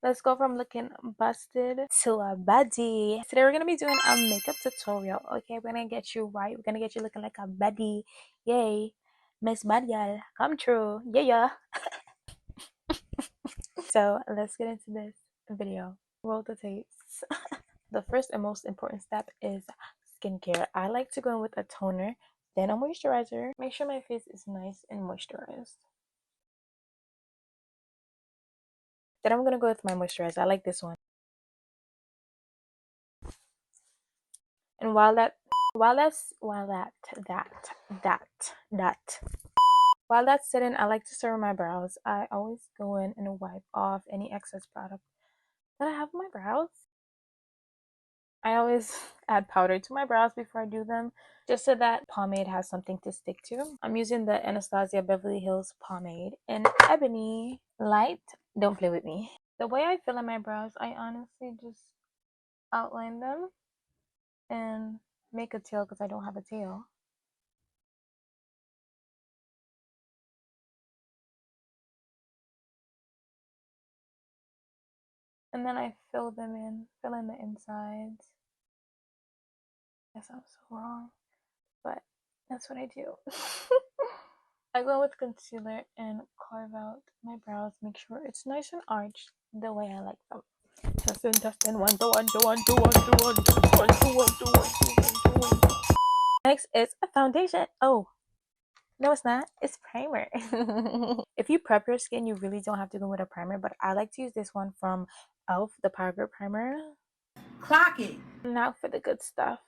Let's go from looking busted to a baddie. Today we're gonna be doing a makeup tutorial. Okay, we're gonna get you right. We're gonna get you looking like a baddie. Yay, Miss Badial, come true. Yeah, yeah. So let's get into this video. Roll the tapes. The first and most important step is skincare. I like to go in with a toner, then a moisturizer. Make sure my face is nice and moisturized. Then I'm gonna go with my moisturizer. I like this one. And while that's sitting, I like to start my brows. I always go in and wipe off any excess product that I have on my brows. I always add powder to my brows before I do them, just so that pomade has something to stick to. I'm using the Anastasia Beverly Hills pomade in Ebony Light. Don't play with me. The way I fill in my brows, I honestly just outline them and make a tail because I don't have a tail. And then I fill in the insides. That sounds so wrong, but that's what I do. I go with concealer and carve out my brows, make sure it's nice and arched the way I like them. Testing, 1, 2, 1, 2, 1, 2, 1, 2, 1, 2, 1, 2, 1, 2, 1, 2, 1, 2. Next is a foundation. Oh, no, it's not. It's primer. If you prep your skin, you really don't have to go with a primer, but I like to use this one from Elf, the Power Grip Primer. Clock it. Now for the good stuff.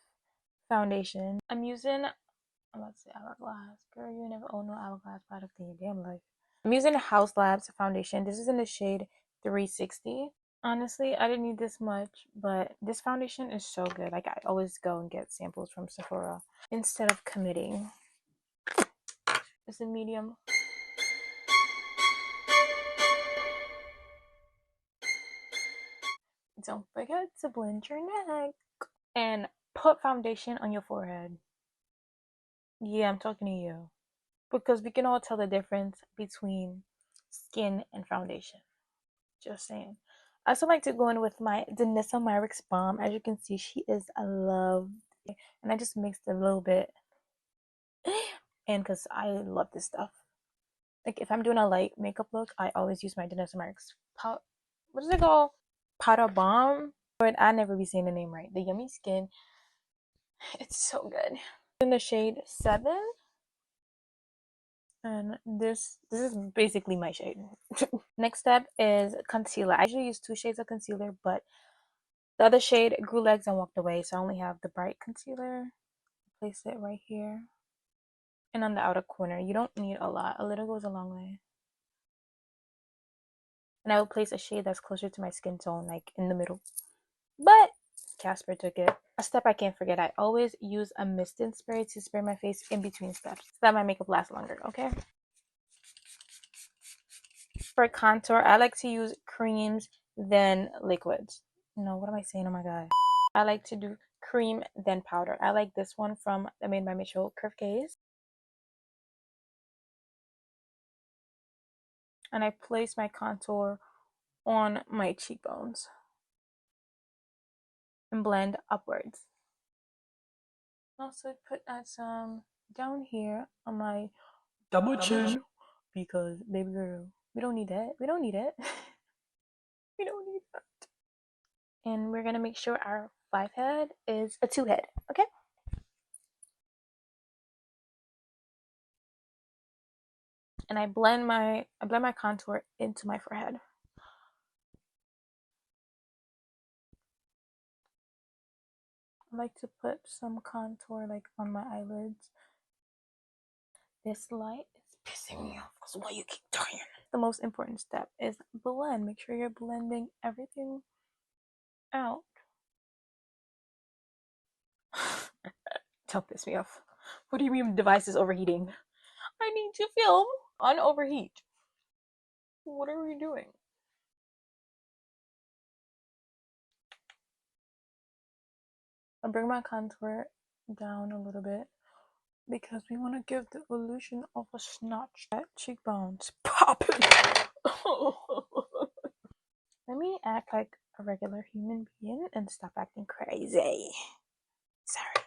Foundation. I'm using, I'm about to say Hourglass. Girl, you never own no Hourglass product in your damn life. I'm using a Haus Labs foundation. This is in the shade 360. Honestly, I didn't need this much, but this foundation is so good. Like, I always go and get samples from Sephora instead of committing. It's a medium. Don't forget to blend your neck and put foundation on your forehead. Yeah, I'm talking to you, because we can all tell the difference between skin and foundation. Just saying. I also like to go in with my Danessa Myricks balm. As you can see, she is a love, and I just mixed a little bit, and because I love this stuff. Like, if I'm doing a light makeup look, I always use my Danessa Myricks what is it called? Powder balm. But I never be saying the name right. The Yummy Skin. It's so good. In the shade 7. And this is basically my shade. Next step is concealer. I usually use 2 shades of concealer, but the other shade grew legs and walked away, so I only have the bright concealer. Place it right here and on the outer corner. You don't need a lot. A little goes a long way. And I will place a shade that's closer to my skin tone, like in the middle. But Casper took it. A step I can't forget, I always use a misting spray to spray my face in between steps so that my makeup lasts longer, okay? For contour, I like to use creams then liquids. No, what am I saying? Oh my god. I like to do cream then powder. I like this one from the Made by Mitchel Curve Case. And I place my contour on my cheekbones and blend upwards. Also add some down here on my double chin, because baby girl, we don't need that. We don't need it. We don't need that. And we're gonna make sure our 5 head is a 2 head, okay? And I blend my contour into my forehead. I like to put some contour like on my eyelids. This light is pissing me off because why you keep talking. The most important step is blend. Make sure you're blending everything out. Don't piss me off. What do you mean device is overheating? I need to film on overheat. What are we doing? I bring my contour down a little bit because we want to give the illusion of a snatch. Cheekbones popping. Let me act like a regular human being and stop acting crazy. Sorry.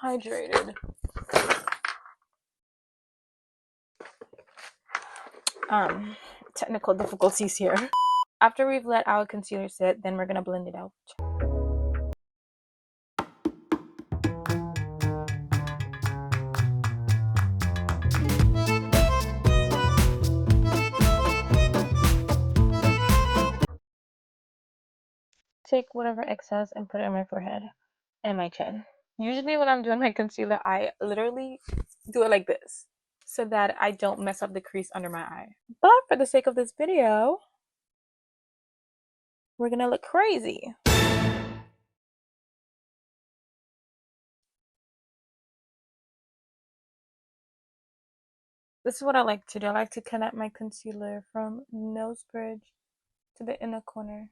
Hydrated. Technical difficulties here. After we've let our concealer sit, then we're gonna blend it out. Take whatever excess and put it on my forehead and my chin. Usually when I'm doing my concealer, I literally do it like this so that I don't mess up the crease under my eye. But for the sake of this video, we're gonna look crazy. This is what I like to do. I like to connect my concealer from nose bridge to the inner corner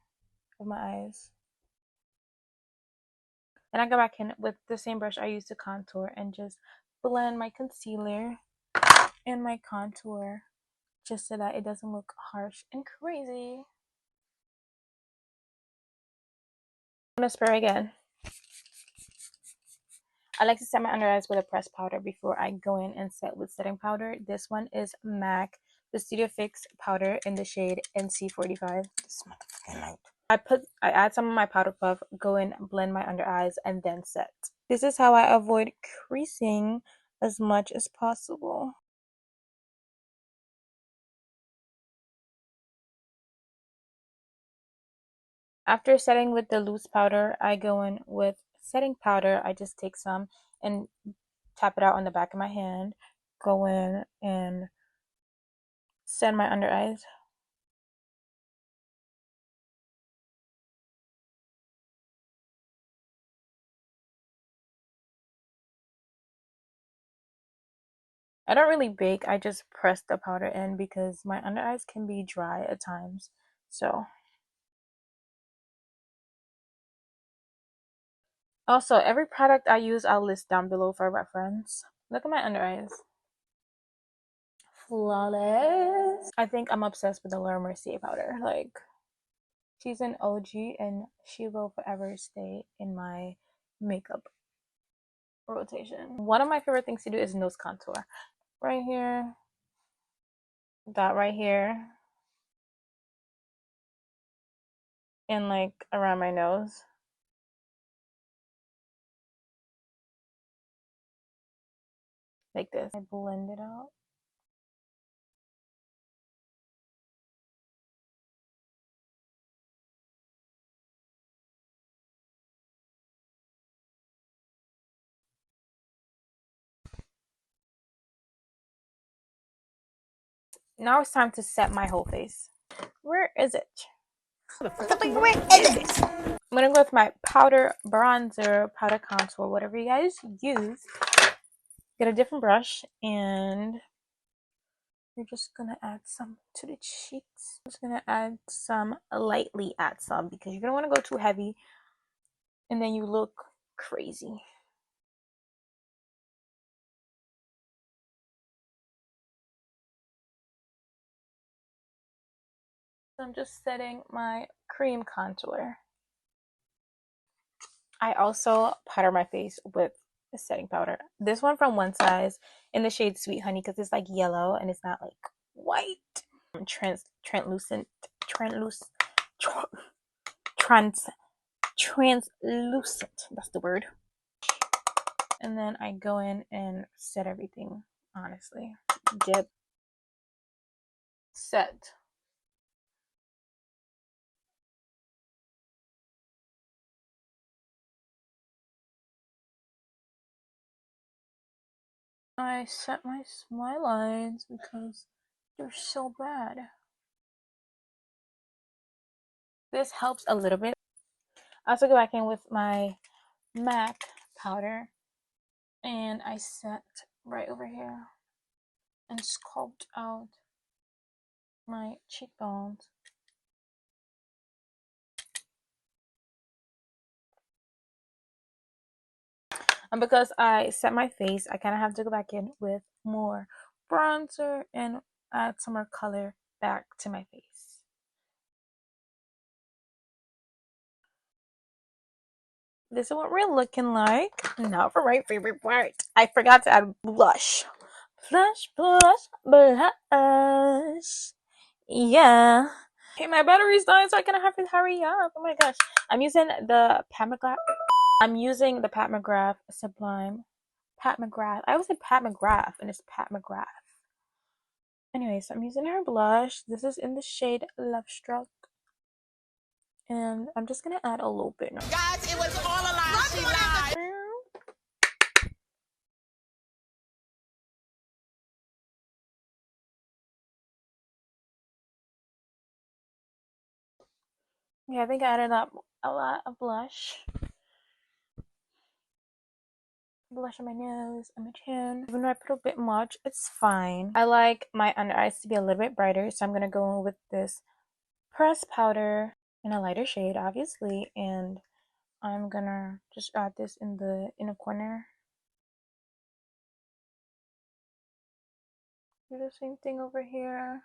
of my eyes. And I go back in with the same brush I used to contour and just blend my concealer and my contour just so that it doesn't look harsh and crazy. I'm gonna spray again. I like to set my under eyes with a pressed powder before I go in and set with setting powder. This one is MAC, the Studio Fix powder in the shade NC45. This motherfucking light. I add some of my powder puff, go in, blend my under eyes, and then set. This is how I avoid creasing as much as possible. After setting with the loose powder, I go in with setting powder. I just take some and tap it out on the back of my hand, go in and set my under eyes. I don't really bake, I just press the powder in because my under eyes can be dry at times. So also, every product I use I'll list down below for reference. Look at my under eyes. Flawless. I think I'm obsessed with the Mercier powder. Like, she's an OG and she will forever stay in my makeup rotation. One of my favorite things to do is nose contour. Right here, dot right here, and like around my nose. Like this. I blend it out. Now it's time to set my whole face. Where is it? Where is it? I'm gonna go with my powder bronzer, powder contour, whatever you guys use. Get a different brush and you're just gonna add some to the cheeks. I'm just gonna add some, lightly add some because you're gonna wanna go too heavy and then you look crazy. So I'm just setting my cream contour. I also powder my face with a setting powder. This one from One Size in the shade Sweet Honey because it's like yellow and it's not like white. Translucent, translucent. That's the word. And then I go in and set everything. Honestly, dip, set. I set my smile lines because they're so bad. This helps a little bit. I also go back in with my MAC powder and I set right over here and sculpt out my cheekbones. And because I set my face, I kind of have to go back in with more bronzer and add some more color back to my face. This is what we're looking like. Now for my favorite part. I forgot to add blush. Blush, blush, blush. Yeah. Okay, my battery's dying, so I can have to hurry up. Oh my gosh. I'm using the McGrath. I'm using the McGrath Sublime. McGrath. I always said McGrath, and it's McGrath. Anyways, I'm using her blush. This is in the shade Lovestruck. And I'm just gonna add a little bit now. Guys, it was all a lie. She lied. Yeah, I think I added up a lot of blush. Blush on my nose, on my chin. Even though I put a bit much, it's fine. I like my under eyes to be a little bit brighter, so I'm gonna go with this pressed powder in a lighter shade, obviously, and I'm gonna just add this in the inner corner. Do the same thing over here.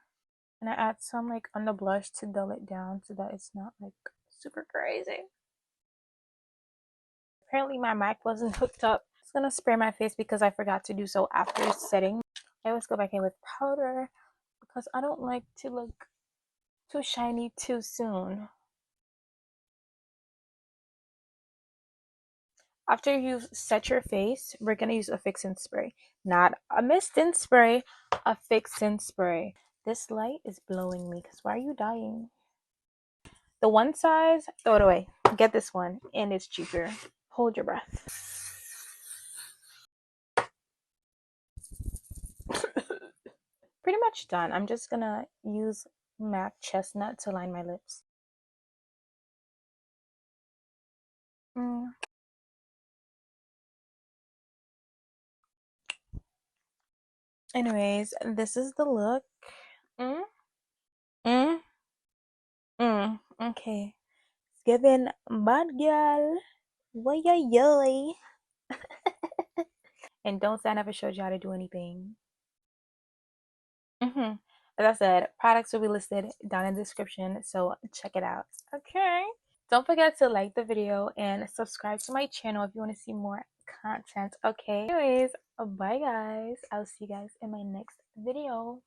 And I add some like on the blush to dull it down so that it's not like super crazy. Apparently my mic wasn't hooked up. I'm just gonna spray my face because I forgot to do so after setting. I always go back in with powder because I don't like to look too shiny too soon. After you set your face, we're gonna use a fixing spray. Not a misting spray, a fixing spray. This light is blowing me because why are you dying? The one size, throw it away. Get this one, and it's cheaper. Hold your breath. Pretty much done. I'm just gonna use MAC Chestnut to line my lips. Anyways, this is the look. Mm, mm, okay. It's giving bad girl. Yoy. And don't say I never showed you how to do anything. As I said, products will be listed down in the description, so check it out. Okay. Don't forget to like the video and subscribe to my channel if you want to see more content. Okay. Anyways, bye guys. I'll see you guys in my next video.